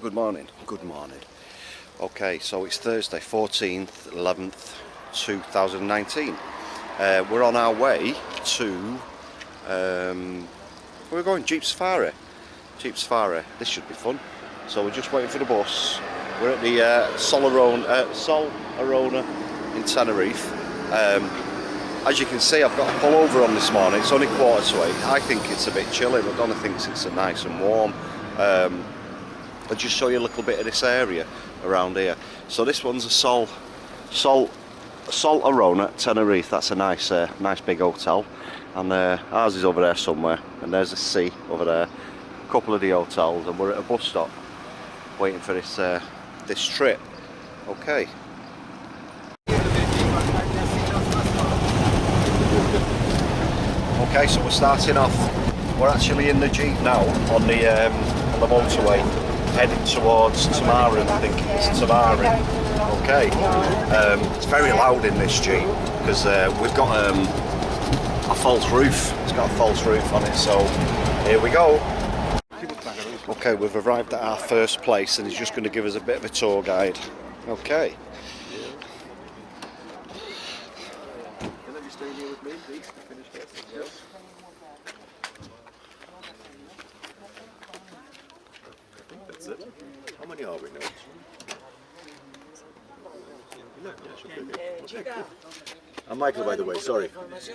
Good morning. Good morning. Okay, so it's Thursday, 14th, 11th, 2019. We're on our way to, we're going Jeep Safari. Jeep Safari. This should be fun. So we're just waiting for the bus. We're at the Sol Arona in Tenerife. As you can see, I've got a pullover on this morning. It's only 7:45. I think it's a bit chilly, but Donna thinks it's nice and warm. I'll just show you a little bit of this area around here. So this one's a Sol Arona Tenerife. That's a nice big hotel, and ours is over there somewhere. And there's a sea over there. A couple of the hotels, and we're at a bus stop waiting for this this trip. Okay. Okay, so we're starting off. We're actually in the Jeep now on the motorway, heading towards Tamaran. I think it's Tamaran. Okay. It's very loud in this Jeep because we've got a false roof. It's got a false roof on it. So here we go. Okay, we've arrived at our first place, and he's just going to give us a bit of a tour guide. Okay. That's it. How many are we now? I'm Michael, by the way, sorry.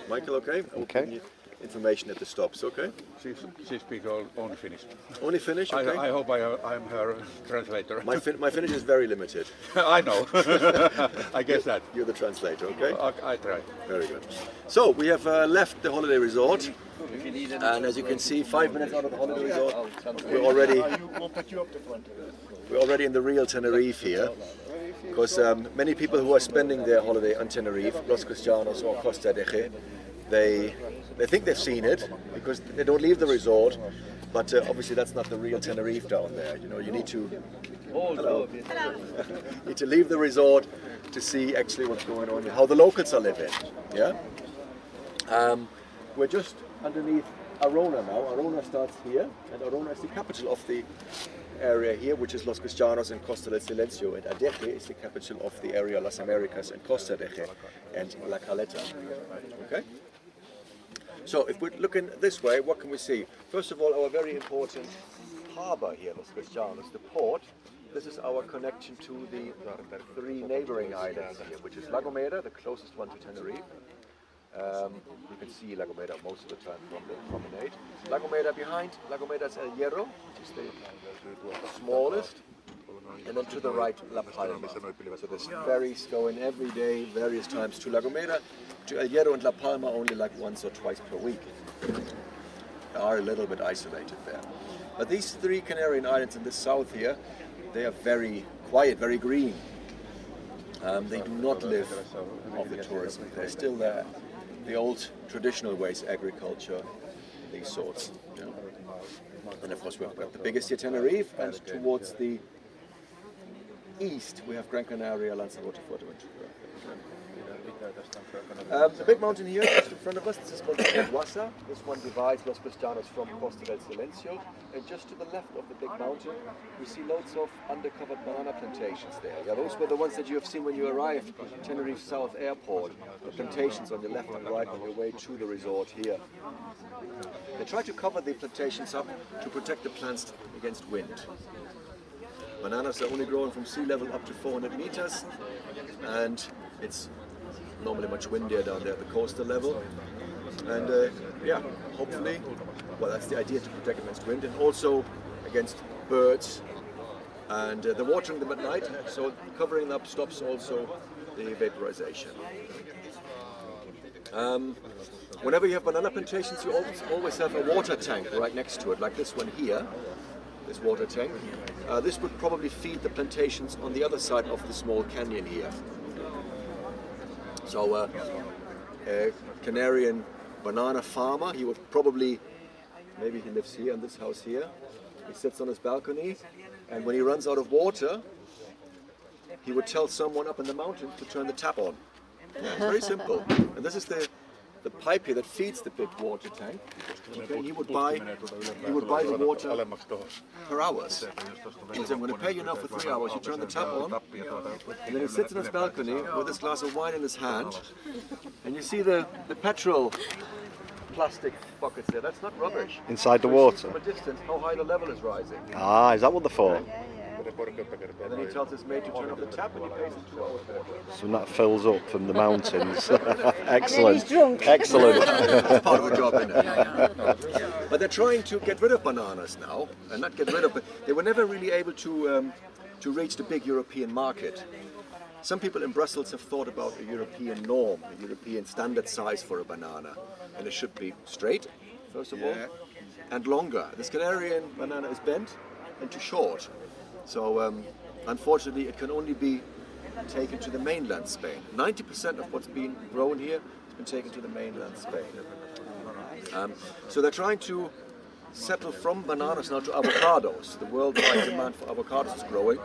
Michael, okay? Okay. Information at the stops, okay? She speaks only Finnish. Only Finnish, okay? I hope I'm her translator. My Finnish is very limited. I know. I guess that. You're the translator, okay? I try. Very good. So, we have left the holiday resort. And as you can see, 5 minutes out of the holiday resort, we're already in the real Tenerife here. Because many people who are spending their holiday on Tenerife, Los Cristianos or Costa de Ge, they think they've seen it because they don't leave the resort, but obviously that's not the real Tenerife down there. You know, you need to need to leave the resort to see actually what's going on here, how the locals are living. Yeah, we're just underneath Arona now. Arona starts here, and Arona is the capital of the area here, which is Los Cristianos and Costa del Silencio, and Adeje is the capital of the area Las Americas and Costa de Ge and La Caleta. Okay. So if we're looking this way, what can we see? First of all, our very important harbour here, Los Cristianos, the port. This is our connection to the three neighbouring islands here, which is La Gomera, the closest one to Tenerife. You can see La Gomera most of the time from the promenade. La Gomera behind, La Gomera is El Hierro, which is the smallest. And then to the right, La Palma. So there's ferries going every day, various times to La Gomera. To El Hierro and La Palma only like once or twice per week. They are a little bit isolated there. But these three Canarian islands in the south here, they are very quiet, very green. They do not live off the tourism. They're still there. The old traditional ways, agriculture, these sorts. You know. And of course we have the biggest here, Tenerife, and towards the east we have Gran Canaria, Lanzarote, Fuerteventura. The big mountain here just in front of us, this is called the Guasa. This one divides Los Cristianos from Costa del Silencio, and just to the left of the big mountain we see loads of undercovered banana plantations there. Yeah, those were the ones that you have seen when you arrived at Tenerife South Airport, the plantations on your left and right on your way to the resort here. They try to cover the plantations up to protect the plants against wind. Bananas are only growing from sea level up to 400 meters, and it's normally much windier down there at the coastal level. And yeah, hopefully, well, that's the idea, to protect against wind and also against birds. And they're watering them at night, so covering them up stops also the vaporization. Whenever you have banana plantations, you always have a water tank right next to it, like this one here. This water tank. This would probably feed the plantations on the other side of the small canyon here. So a Canarian banana farmer, he would probably, maybe he lives here in this house here, he sits on his balcony, and when he runs out of water, he would tell someone up in the mountain to turn the tap on. Yeah, it's very simple. And this is the the pipe here that feeds the big water tank. Okay, he would buy the water per hours. He said, I'm going to pay you now for 3 hours. You turn the tap on, and then he sits on his balcony with this glass of wine in his hand, and you see the petrol plastic buckets there. That's not rubbish. Inside the So you see water. from a distance how high the level is rising. Ah, is that what they're for? And then he tells his mate to turn off the tap, and he pays him 2 hours more. So that fills up from the mountains. And Excellent. he's drunk. Excellent. That's part of the job, isn't it? But they're trying to get rid of bananas now, and not get rid of, but they were never really able to reach the big European market. Some people in Brussels have thought about a European norm, a European standard size for a banana, and it should be straight, first of all, and longer. This Canarian banana is bent and too short, so unfortunately it can only be taken to the mainland Spain. 90% of what's been grown here has been taken to the mainland Spain. So they're trying to settle from bananas now to avocados. The worldwide demand for avocados is growing,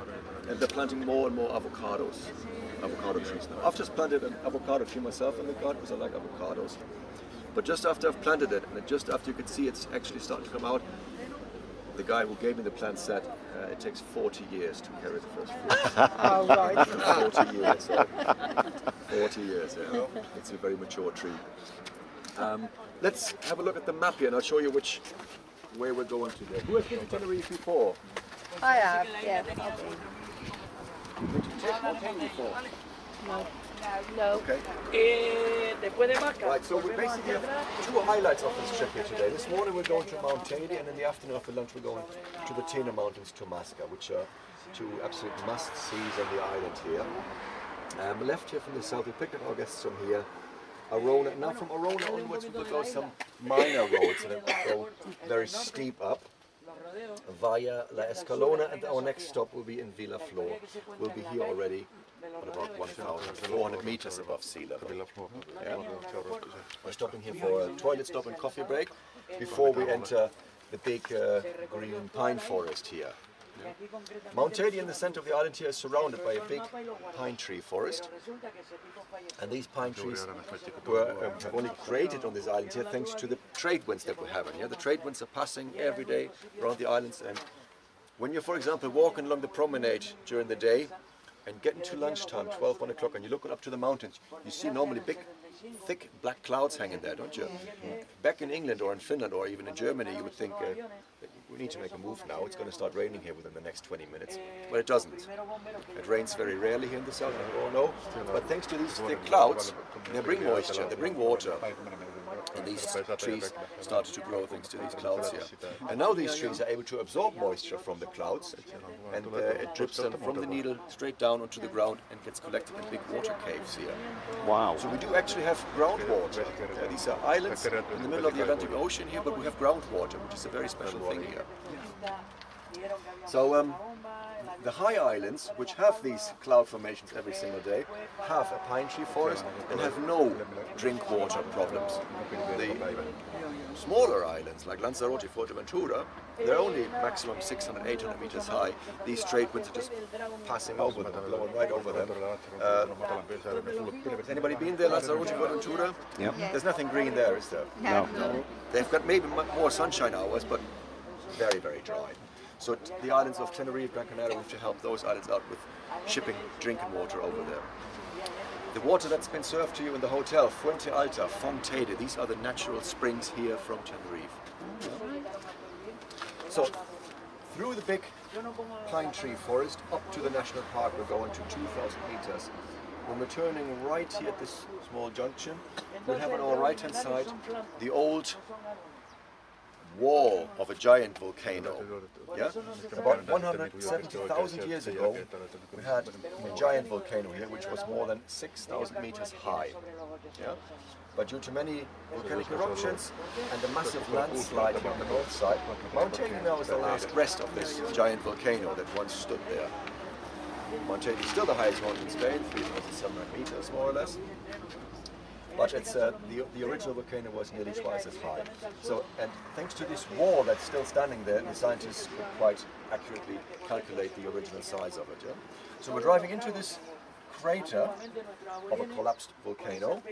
and they're planting more and more avocado trees now. I've just planted an avocado tree myself in the garden because I like avocados. But just after I've planted it, and just after you could see it's actually starting to come out, the guy who gave me the plant said it takes 40 years to carry the first fruit. Oh, right. 40 years. 40 years, yeah. It's a very mature tree. Let's have a look at the map here, and I'll show you which way we're going today. Who has been to Tenerife before? I have, yeah. No. Okay. Right, so we basically have two highlights of this trip here today. This morning we're going to Mount Tady, and in the afternoon after lunch we're going to the Tena Mountains to Masca, which are two absolute must-sees on the island here. We left here from the south, we picked up our guests from here. Arona. Now from Arona onwards we will go some minor roads, and it will go very steep up via La Escalona, and our next stop will be in Villa Flor. We'll be here already at about 1,400 meters above sea level. Yeah. We're stopping here for a toilet stop and coffee break before we enter the big green pine forest here. Mount Tady in the center of the island here is surrounded by a big pine tree forest, and these pine trees were only created on this island here thanks to the trade winds that we're having. Yeah? The trade winds are passing every day around the islands, and when you're, for example, walking along the promenade during the day and getting to lunchtime, 12, 1 o'clock, and you're looking up to the mountains, you see normally big, thick black clouds hanging there, don't you? Back in England or in Finland or even in Germany, you would think we need to make a move now. It's going to start raining here within the next 20 minutes. But it doesn't. It rains very rarely here in the south, as we all know. But thanks to these thick clouds, they bring moisture, they bring water. And these trees started to grow thanks to these clouds here. And now these trees are able to absorb moisture from the clouds, and it drips then from the needle straight down onto the ground and gets collected in big water caves here. Wow. So we do actually have groundwater. These are islands in the middle of the Atlantic Ocean here, but we have groundwater, which is a very special thing here. So the high islands, which have these cloud formations every single day, have a pine tree forest and have no drink water problems. The smaller islands like Lanzarote, Fuerteventura, they're only maximum 600, 800 meters high. These trade winds are just passing over them, blowing right over them. Has anybody been there, Lanzarote, Fuerteventura? Yep. There's nothing green there, is there? No. They've got maybe more sunshine hours, but very, very dry. So the islands of Tenerife, Gran Canaria, we have to help those islands out with shipping drinking water over there. The water that's been served to you in the hotel, Fuente Alta, Fontede, these are the natural springs here from Tenerife. So through the big pine tree forest up to the national park, we're going to 2,000 meters. When we're turning right here at this small junction, we have on our right hand side the old wall of a giant volcano. Yeah? About 170,000 years ago, we had a giant volcano here, which was more than 6,000 meters high. Yeah? But due to many volcanic eruptions and a massive landslide on the north side, Mount Tady now is the last rest of this giant volcano that once stood there. Mount Tady is still the highest mountain in Spain, 3,700 meters more or less. But it's the original volcano was nearly twice as high. So, and thanks to this wall that's still standing there, the scientists could quite accurately calculate the original size of it. Yeah? So we're driving into this crater of a collapsed volcano,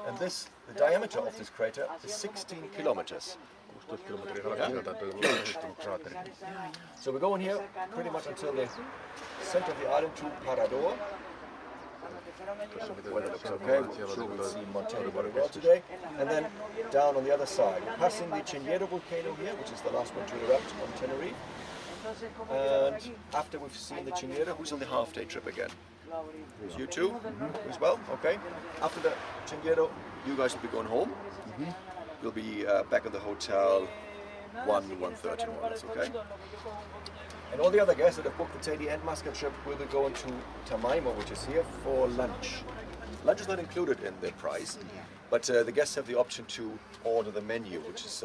and the diameter of this crater is 16 kilometers. So we're going here pretty much until the center of the island to Parador. Weather looks okay, we're sure we'll see Montego very well today. And then down on the other side, we're passing the Chinero volcano here, which is the last one to erupt on Tenerife. And after we've seen the Chinero, who's on the half-day trip again? You too? As well? Okay. After the Chinero, you guys will be going home. You'll be back at the hotel 1:30 more or less, okay? And all the other guests that have booked the Teddy and Masca trip will be going to Tamaimo, which is here, for lunch. Lunch is not included in the price, but the guests have the option to order the menu, which is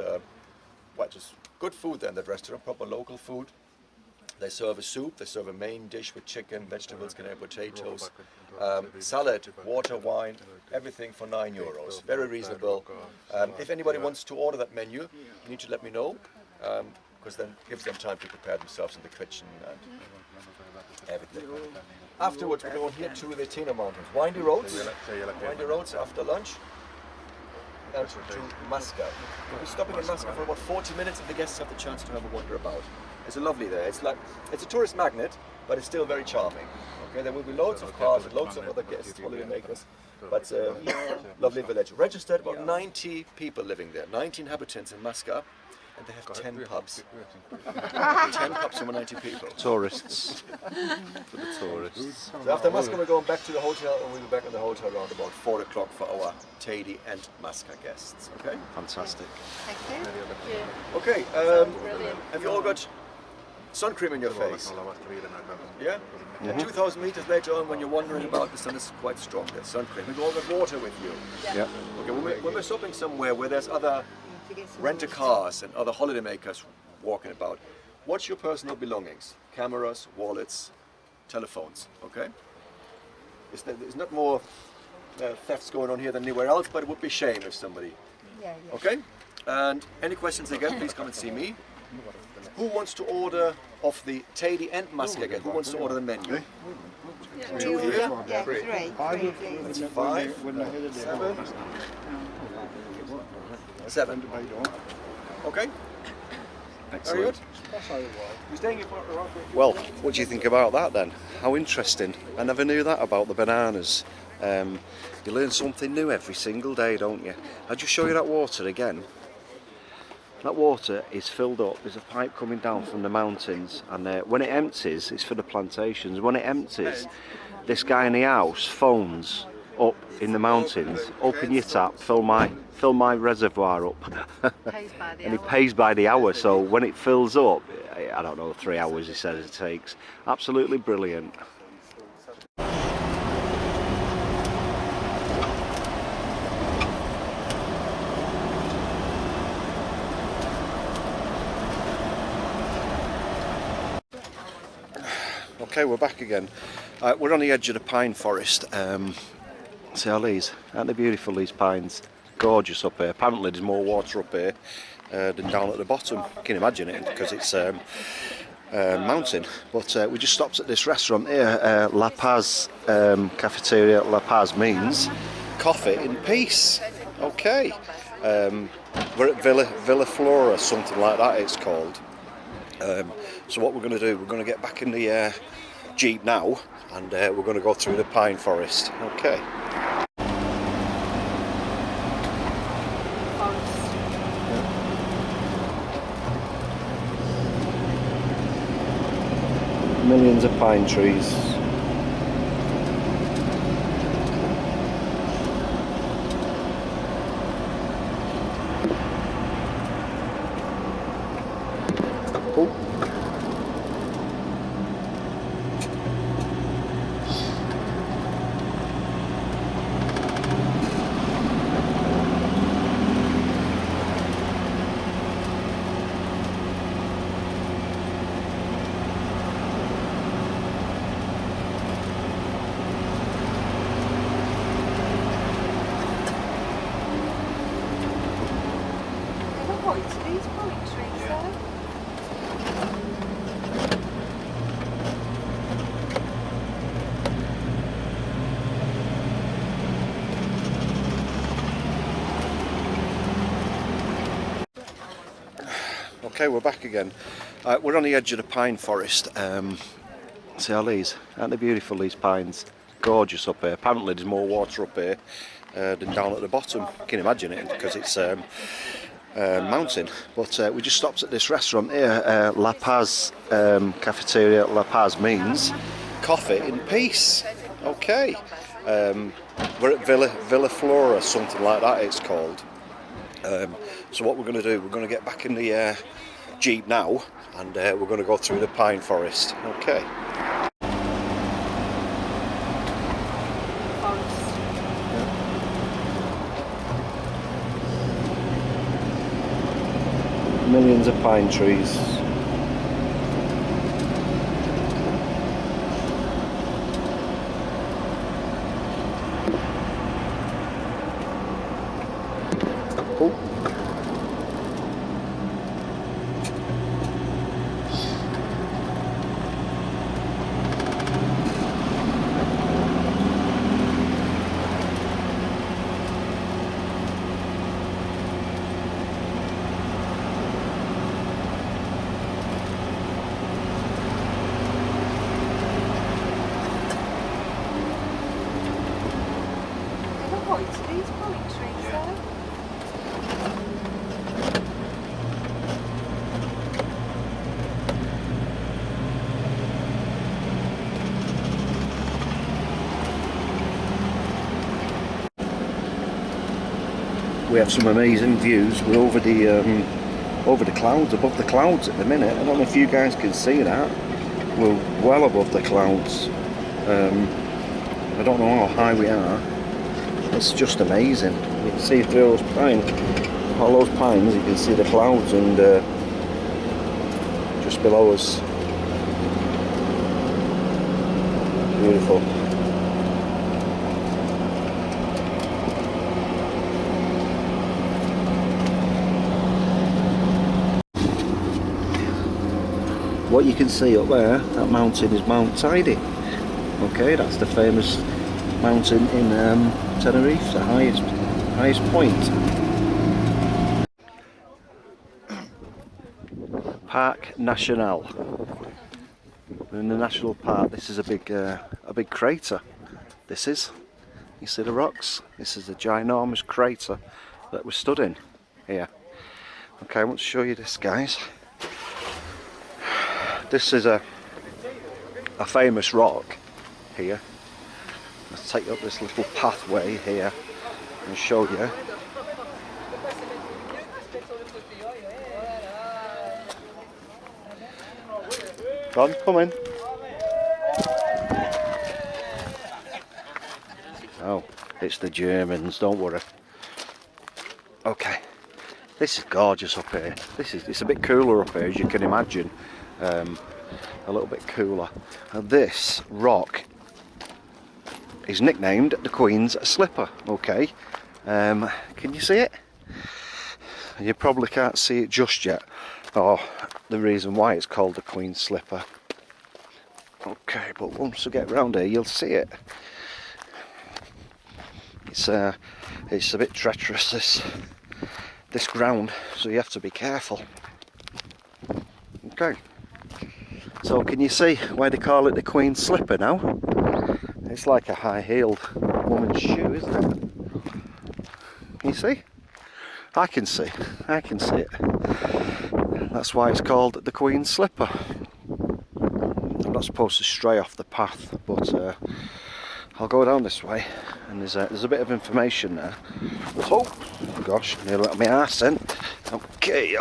just good food there in that restaurant, proper local food. They serve a soup, they serve a main dish with chicken, vegetables, canary potatoes, salad, water, wine, everything for €9. Very reasonable. If anybody wants to order that menu, you need to let me know, because then it gives them time to prepare themselves in the kitchen and everything. Afterwards, we're going here to the Teno Mountains. Windy roads after lunch. And to Masca. We'll be stopping in Masca for about 40 minutes if the guests have the chance to have a wander about. It's lovely there. It's a tourist magnet, but it's still very charming. Okay, there will be loads of cars and loads of other guests, holiday makers, but lovely village. Registered about 90 people living there, 90 inhabitants in Masca, and they have 10 pubs. 10 pubs for 90 people. Tourists. For the tourists. So after Masca, we're going back to the hotel, and we'll be back at the hotel around about 4 o'clock for our Teddy and Masca guests. Okay? Fantastic. Thank you. Okay, have you all got sun cream in your face? Yeah? 2,000 meters later on, when you're wandering about, the sun is quite strong. There's sun cream. We've all got water with you. Yeah. Okay, when we're stopping somewhere where there's other rent-a-cars and other holiday makers walking about, watch your personal belongings. Cameras, wallets, telephones, okay? There's not more thefts going on here than anywhere else, but it would be a shame if somebody... Okay? And any questions again, please come and see me. Who wants to order of the Teddy and Masca again? Who wants to order the menu? 2 here. Yeah, three, please. That's 5, 7. Okay. Very good. You're staying here for around... Well, what do you think about that then? How interesting. I never knew that about the bananas. You learn something new every single day, don't you? I'll just show you that water again. That water is filled up. There's a pipe coming down from the mountains, and when it empties, it's for the plantations. When it empties, this guy in the house phones up in the mountains, open your tap, fill my reservoir up, and he pays by the hour. So when it fills up, I don't know, 3 hours he says it takes. Absolutely brilliant. Okay, we're back again. We're on the edge of the pine forest. See how these, aren't they beautiful, these pines? Gorgeous up here. Apparently there's more water up here than down at the bottom. You can imagine it because it's mountain. But we just stopped at this restaurant here, La Paz Cafeteria. La Paz means coffee in peace. Okay. We're at Villa Flora, something like that it's called. So what we're going to do, we're going to get back in the Jeep now, and we're going to go through the pine forest. Okay. Millions of pine trees. Okay, we're back again. We're on the edge of the pine forest. See all these? Aren't they beautiful, these pines? Gorgeous up here. Apparently there's more water up here than down at the bottom. You can imagine it because it's mountain. But we just stopped at this restaurant here, La Paz Cafeteria. La Paz means coffee in peace. Okay. We're at Villa Flora, something like that it's called. So what we're going to do, we're going to get back in the Jeep now, and we're going to go through the pine forest. Okay. Millions of pine trees. Oh. These pine trees there. We have some amazing views. We're over the clouds, above the clouds at the minute. I don't know if you guys can see that. We're well above the clouds. I don't know how high we are. It's just amazing. You can see through those pines, all those pines, you can see the clouds, and just below us. Beautiful. What you can see up there, that mountain is Mount Tidy. Okay, that's the famous mountain in Tenerife, the highest point. Parc National. We're in the national park. This is a big crater. This is. You see the rocks? This is a ginormous crater that we're stood in here. Okay, I want to show you this, guys. This is a famous rock here. Let's take up this little pathway here and show you. Go on, come in. Oh, it's the Germans, don't worry. Okay, this is gorgeous up here. It's a bit cooler up here, as you can imagine. A little bit cooler. And this rock is nicknamed the Queen's Slipper. Okay, can you see it? You probably can't see it just yet, or the reason why it's called the Queen's Slipper. Okay, but once we get round here, you'll see it. It's a bit treacherous, this ground, so you have to be careful. Okay. So can you see why they call it the Queen's Slipper now? It's like a high-heeled woman's shoe, isn't it? Can you see? I can see it. That's why it's called the Queen's Slipper. I'm not supposed to stray off the path, but I'll go down this way, and there's a bit of information there. Oh gosh, nearly let my arse in. Okay.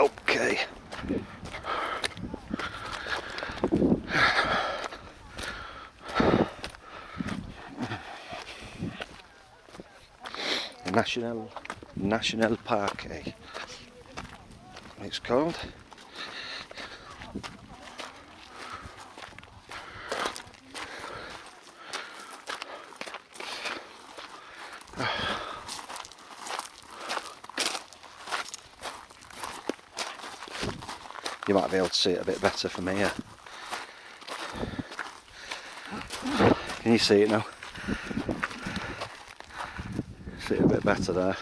National Park, it's called. You might be able to see it a bit better from here. Can you see it now? See it a bit better there.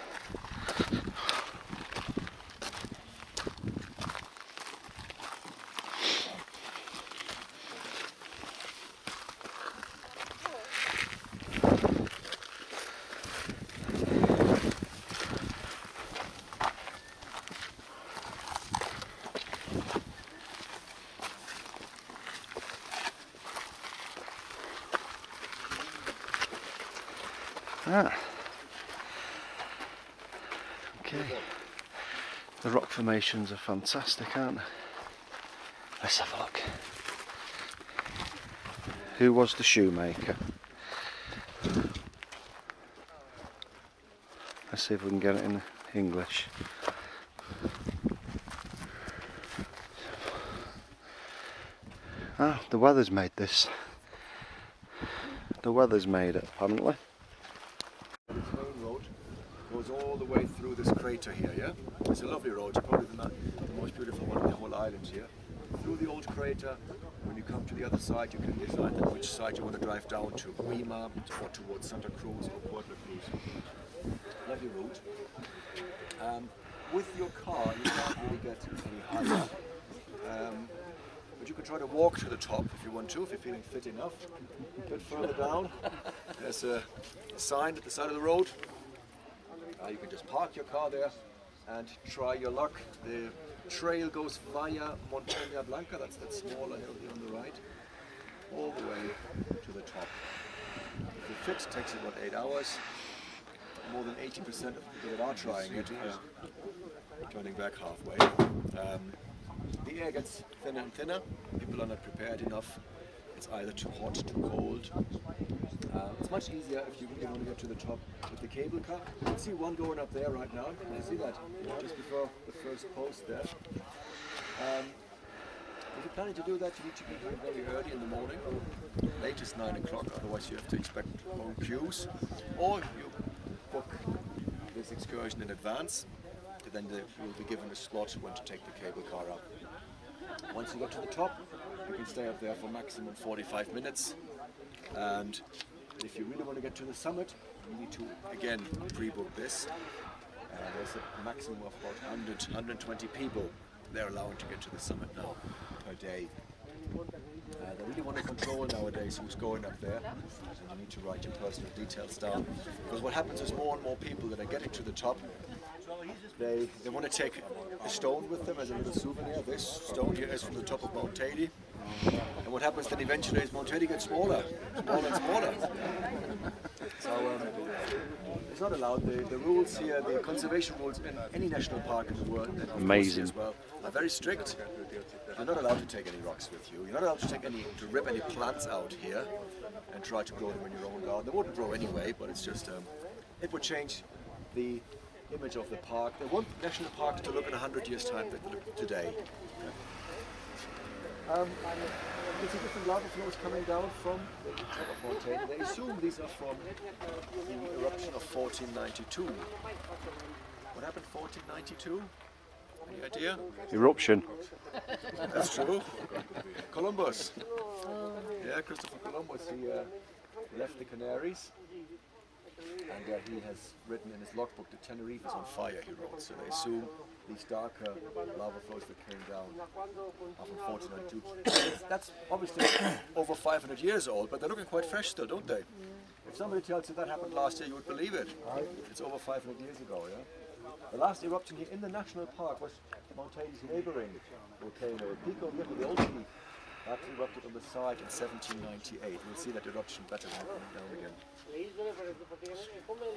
Ah. Okay. The rock formations are fantastic, aren't they? Let's have a look. Who was the shoemaker? Let's see if we can get it in English. Ah, the weather's made this. The weather's made it, apparently. This main road goes all the way through this crater here, yeah? It's a lovely road, probably the most beautiful one in the whole island here. Through the old crater, when you come to the other side, you can decide which side you want to drive down to, Lima or towards Santa Cruz or Puerto Cruz. Lovely route. With your car, you can't really get any higher. But you can try to walk to the top if you want to, if you're feeling fit enough. A bit further down, there's a sign at the side of the road. You can just park your car there and try your luck. The trail goes via Montaña Blanca, that's that smaller hill here on the right, all the way to the top. If you're fit, it takes about 8 hours. More than 80% of people that are trying it are turning back halfway. The air gets thinner and thinner. People are not prepared enough. It's either too hot, too cold. It's much easier if you really want to get to the top with the cable car. You can see one going up there right now. Can you see that? Just before the first post there. If you're planning to do that, you need to be here very early in the morning, latest 9 o'clock, otherwise you have to expect long queues. Or you book this excursion in advance, then you'll be given a slot when to take the cable car up. Once you get to the top, you can stay up there for maximum 45 minutes. And if you really want to get to the summit, you need to, again, pre-book this. There's a maximum of about 120 people they're allowed to get to the summit now per day. They really want to control nowadays who's going up there, and you need to write your personal details down. Because what happens is more and more people that are getting to the top, they want to take a stone with them as a little souvenir. This stone here is from the top of Mount Tady. And what happens then eventually is Mount Tady gets smaller and smaller. So it's not allowed. The rules here, the conservation rules in any national park in the world, and of course here as well, are very strict. You're not allowed to take any rocks with you. You're not allowed to rip any plants out here and try to grow them in your own garden. They wouldn't grow anyway, but it's just it would change the image of the park. They want national parks to look in 100 years' time that look today. There's a different lava flows coming down from the top of Mount Tady. They assume these are from the eruption of 1492. What happened in 1492? Any idea? Eruption. That's true. Columbus. Yeah, Christopher Columbus, he left the Canaries, and he has written in his logbook, the Tenerife is on fire, he wrote. So they assume these darker lava flows that came down are from 1492. That's obviously over 500 years old, but they're looking quite fresh still, don't they? If somebody tells you that happened last year, you would believe it. It's over 500 years ago, yeah? The last eruption here in the national park was Mount Tady's neighbouring volcano, Pico Viejo, the old peak. That erupted on the side in 1798. We'll see that eruption better now coming down again.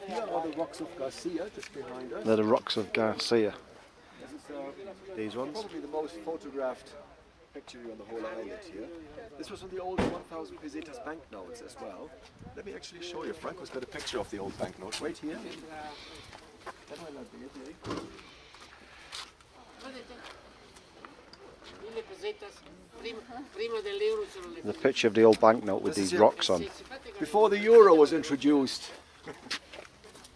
Here are the rocks of Garcia, just behind us. They're the rocks of Garcia. This is These ones? probably the most photographed picture on the whole island here. This was from the old 1,000 pesetas banknotes as well. Let me actually show you. Franco's got a picture of the old banknotes right here. The picture of the old banknote with these rocks on. Before the euro was introduced,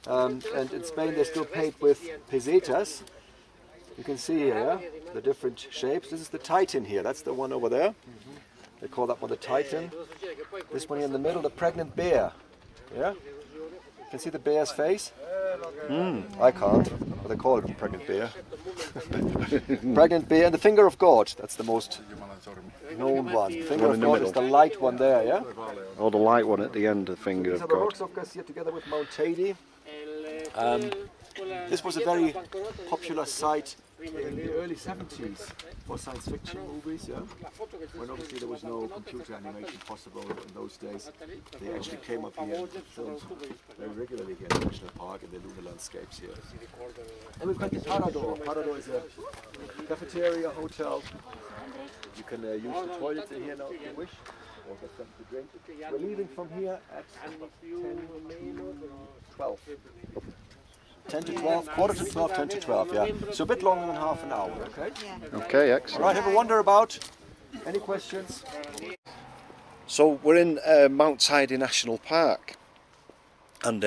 and in Spain they still paid with pesetas. You can see here the different shapes. This is the Titan here, that's the one over there. They call that one the Titan. This one here in the middle, the pregnant bear. Yeah? You can see the bear's face? I can't, but they call it a pregnant bear. Pregnant bear and the finger of God, that's the most known one. The finger of God is the light one there, yeah? Oh, the light one at the end, the finger These of are the God. rocks of Garcia together with Mount Tady. This was a very popular site in the early 70s for science fiction movies, yeah? When obviously there was no computer animation possible in those days. They actually came up here and filmed very regularly here in the National Park in the lunar landscapes here. And we've got the Parador. Parador is a cafeteria, hotel. You can use the toilets in here now if you wish, or get something to drink. We're leaving from here at 10 to 12. 10 to 12, quarter to 12, 10 to 12, yeah. So a bit longer than half an hour, okay? Yeah. Okay, excellent. All right, have a wander about. Any questions? So we're in Mount Tidy National Park, and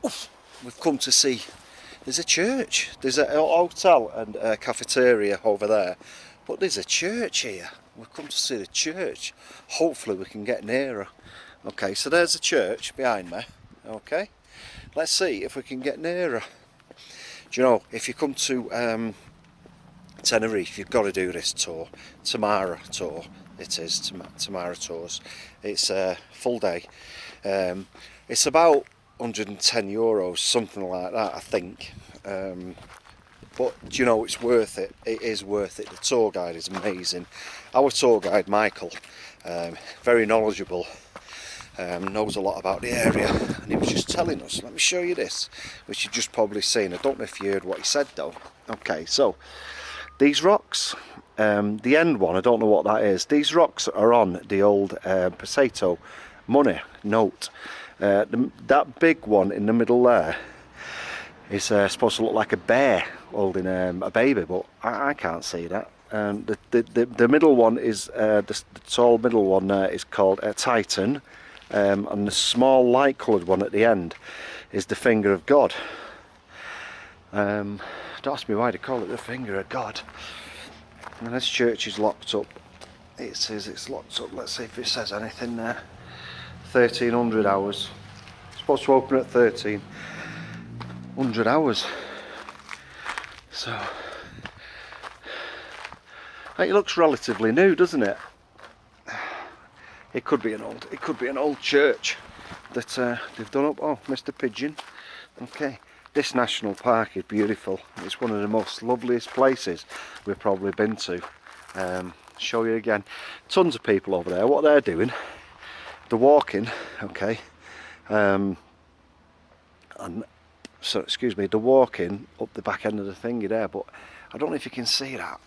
we've come to see, there's a church, there's a hotel and a cafeteria over there, but there's a church here. We've come to see the church. Hopefully we can get nearer. Okay, so there's a church behind me, okay? Let's see if we can get nearer. Do you know, if you come to Tenerife, you've got to do this tour, Tamara tour. It is Tamara tours. It's a full day. It's about €110, something like that, I think. But do you know, it's worth it. It is worth it. The tour guide is amazing. Our tour guide, Michael, very knowledgeable. Knows a lot about the area, and he was just telling us, let me show you this, which you've just probably seen. I don't know if you heard what he said though. Okay, so these rocks, the end one, I don't know what that is. These rocks are on the old peseto money note. That big one in the middle there is supposed to look like a bear holding a baby, but I can't see that. The middle one is the tall middle one there is called a Titan. And the small light coloured one at the end is the finger of God. Don't ask me why they call it the finger of God. And this church is locked up. It says it's locked up. Let's see if it says anything there. 1300 hours. It's supposed to open at 1300 hours. So it looks relatively new, doesn't it? It could be an old church that they've done up. Oh, Mr. Pigeon. Okay, this national park is beautiful. It's one of the most loveliest places we've probably been to. Show you again. Tons of people over there. What they're doing, they're walking. Okay, and so excuse me, they're walking up the back end of the thingy there. But I don't know if you can see that.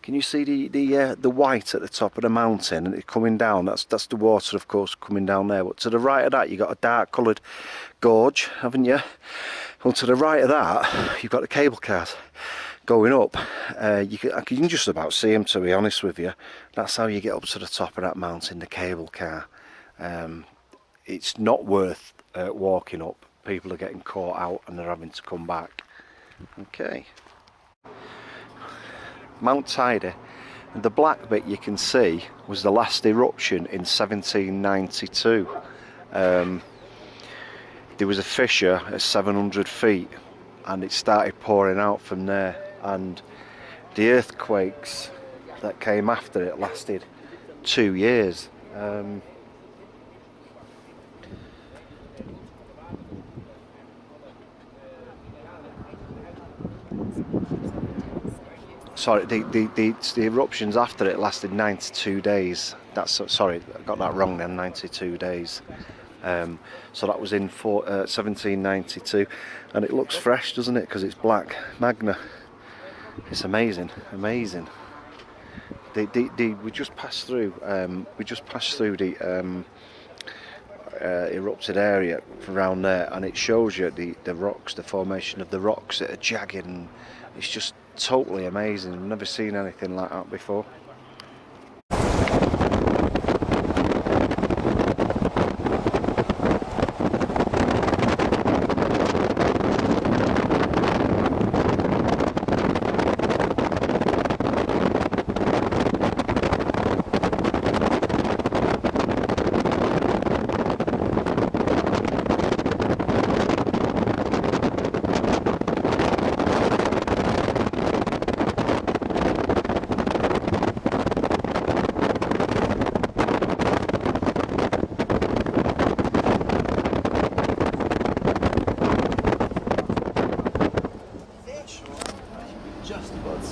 Can you see the white at the top of the mountain and it's coming down? That's the water, of course, coming down there. But to the right of that, you've got a dark coloured gorge, haven't you? And to the right of that, you've got the cable cars going up. You can just about see them, to be honest with you. That's how you get up to the top of that mountain, the cable car. It's not worth walking up. People are getting caught out and they're having to come back. Okay. Mount Tidy, and the black bit you can see was the last eruption in 1792. There was a fissure at 700 feet and it started pouring out from there, and the earthquakes that came after it lasted 2 years. Sorry, the eruptions after it lasted 92 days. Sorry, I got that wrong then, 92 days. So that was in 1792, and it looks fresh, doesn't it? Because it's black magna. It's amazing, amazing. We just passed through. The erupted area around there, and it shows you the rocks, the formation of the rocks that are jagged, and it's just totally amazing. I've never seen anything like that before.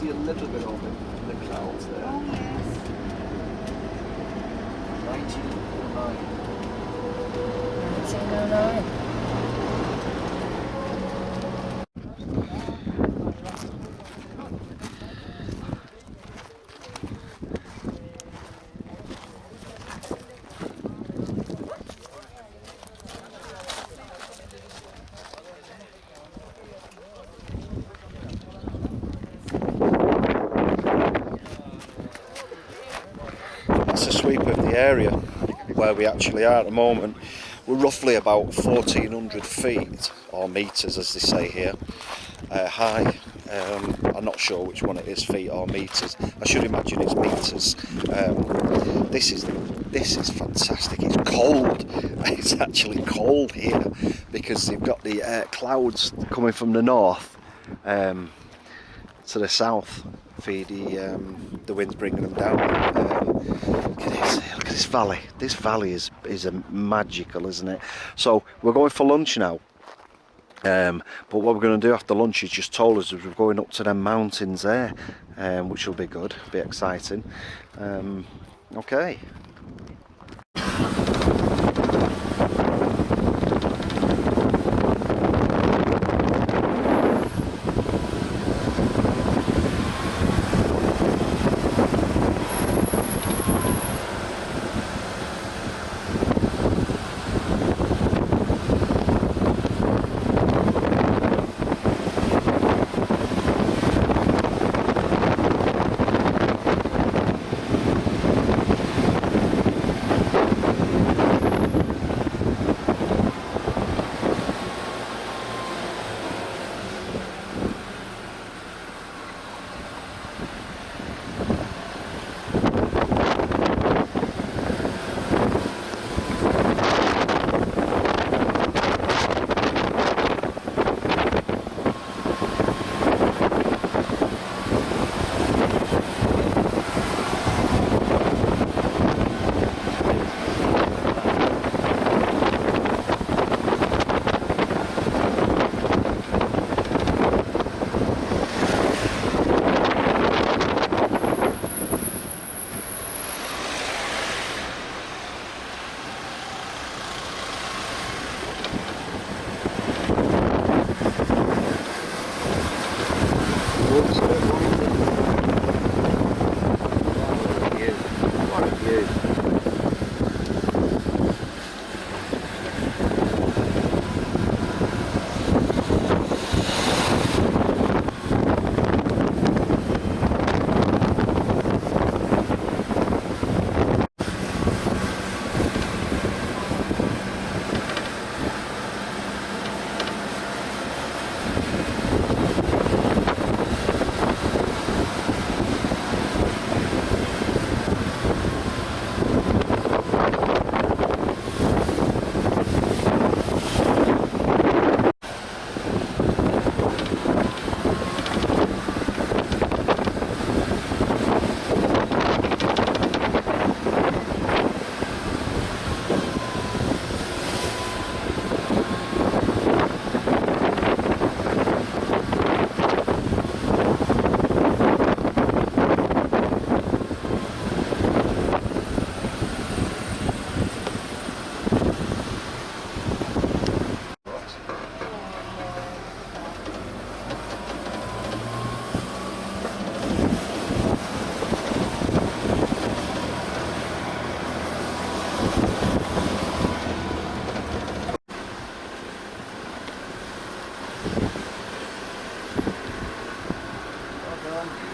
see a little bit of it in the clouds there. Oh, yes. 1909. 1909. That's a sweep of the area where we actually are at the moment. We're roughly about 1400 feet, or metres as they say here, high. I'm not sure which one it is, feet or metres. I should imagine it's metres. This is fantastic. It's cold. It's actually cold here because you've got the clouds coming from the north to the south. The wind's bringing them down. Look at this valley. This valley is magical, isn't it? So we're going for lunch now. But what we're going to do after lunch is just told us we're going up to them mountains there, which will be good, be exciting. Okay.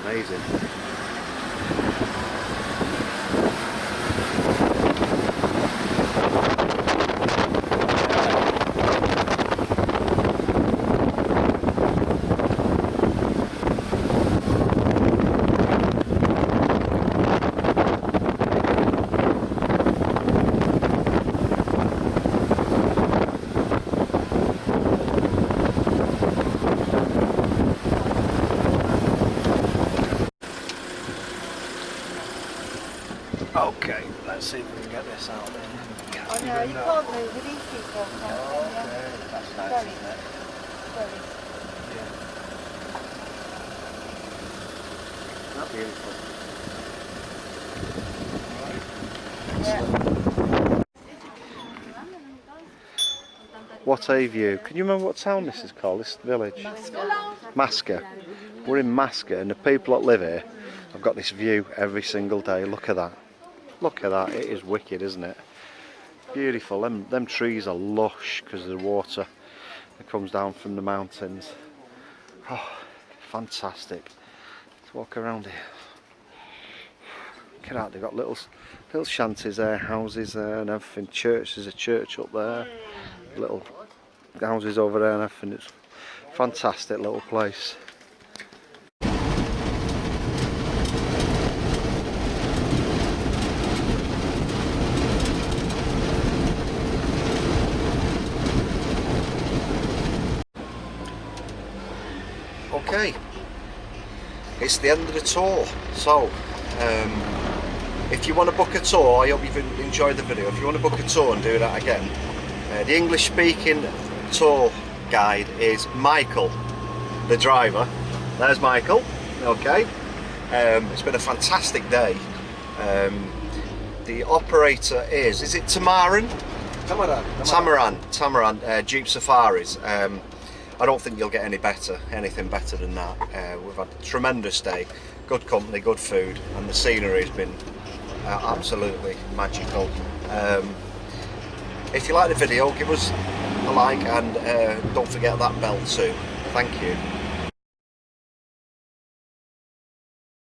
Amazing. Okay, let's see if we can get this out there. Oh no, you can't move with these people. Okay, that's nice, Very, isn't it? very. Beautiful. What a view. Can you remember what town this is called, this village? Masca. We're in Masca and the people that live here have got this view every single day. Look at that. Look at that. It is wicked, isn't it? Beautiful. Them trees are lush because of the water that comes down from the mountains. Oh, fantastic. Let's walk around here. Look at that. They've got little shanties there, houses there and everything. Church, there's a church up there. Little houses over there and everything. It's a fantastic little place. Okay, it's the end of the tour, so if you want to book a tour, I hope you've enjoyed the video. If you want to book a tour and do that again, the English speaking tour guide is Michael, the driver. There's Michael. Okay, it's been a fantastic day. The operator is it Tamaran? Tamaran Jeep Safaris. I don't think you'll get anything better than that. We've had a tremendous day, good company, good food, and the scenery has been absolutely magical. If you like the video, give us a like and don't forget that bell too. Thank you.